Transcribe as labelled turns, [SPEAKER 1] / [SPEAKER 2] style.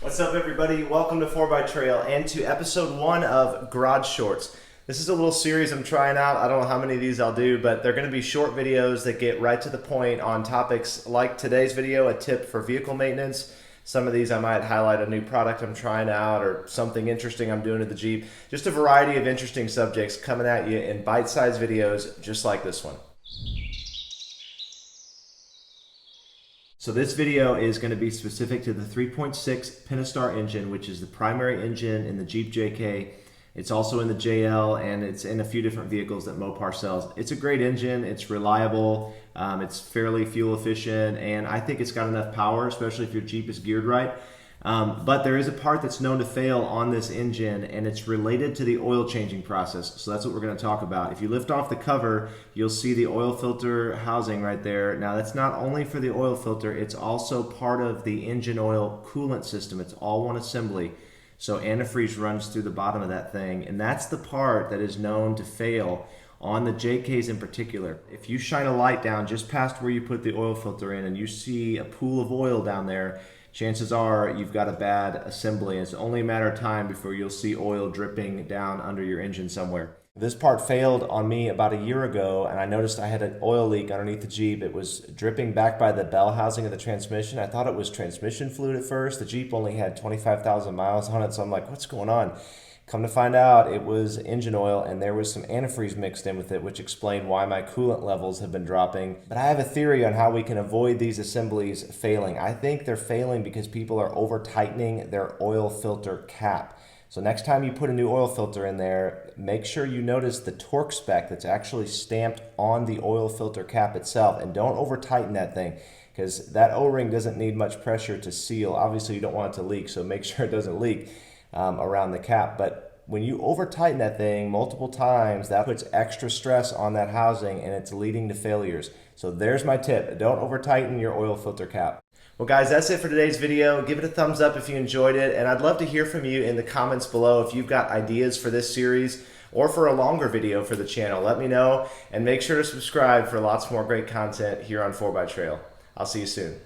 [SPEAKER 1] What's up, everybody? Welcome to 4x Trail and to episode 1 of Garage Shorts. This is a little series I'm trying out. I don't know how many of these I'll do, but they're going to be short videos that get right to the point on topics like today's video, a tip for vehicle maintenance. Some of these I might highlight a new product I'm trying out or something interesting I'm doing to the Jeep. Just a variety of interesting subjects coming at you in bite-sized videos just like this one. So this video is going to be specific to the 3.6 Pentastar engine, which is the primary engine in the Jeep JK. It's also in the JL, and it's in a few different vehicles that Mopar sells. It's a great engine. It's reliable. It's fairly fuel efficient, and I think it's got enough power, especially if your Jeep is geared right. But there is a part that's known to fail on this engine, and it's related to the oil changing process. So that's what we're going to talk about. If you lift off the cover, you'll see the oil filter housing right there. Now that's not only for the oil filter, it's also part of the engine oil coolant system. It's all one assembly. So antifreeze runs through the bottom of that thing, and that's the part that is known to fail on the JKs in particular. If you shine a light down just past where you put the oil filter in and you see a pool of oil down there, chances are you've got a bad assembly. It's only a matter of time before you'll see oil dripping down under your engine somewhere. This part failed on me about a year ago, and I noticed I had an oil leak underneath the Jeep. It was dripping back by the bell housing of the transmission. I thought it was transmission fluid at first. The Jeep only had 25,000 miles on it, so I'm like, what's going on? Come to find out, it was engine oil, and there was some antifreeze mixed in with it, which explained why my coolant levels have been dropping. But I have a theory on how we can avoid these assemblies failing. I think they're failing because people are over-tightening their oil filter cap. So next time you put a new oil filter in there, make sure you notice the torque spec that's actually stamped on the oil filter cap itself, and don't over-tighten that thing, because that O-ring doesn't need much pressure to seal. Obviously you don't want it to leak, so make sure it doesn't leak around the cap. But when you over-tighten that thing multiple times, that puts extra stress on that housing, and it's leading to failures. So there's my tip. Don't over-tighten your oil filter cap. Well, guys, that's it for today's video. Give it a thumbs up if you enjoyed it, and I'd love to hear from you in the comments below if you've got ideas for this series or for a longer video for the channel. Let me know, and make sure to subscribe for lots more great content here on 4x Trail. I'll see you soon.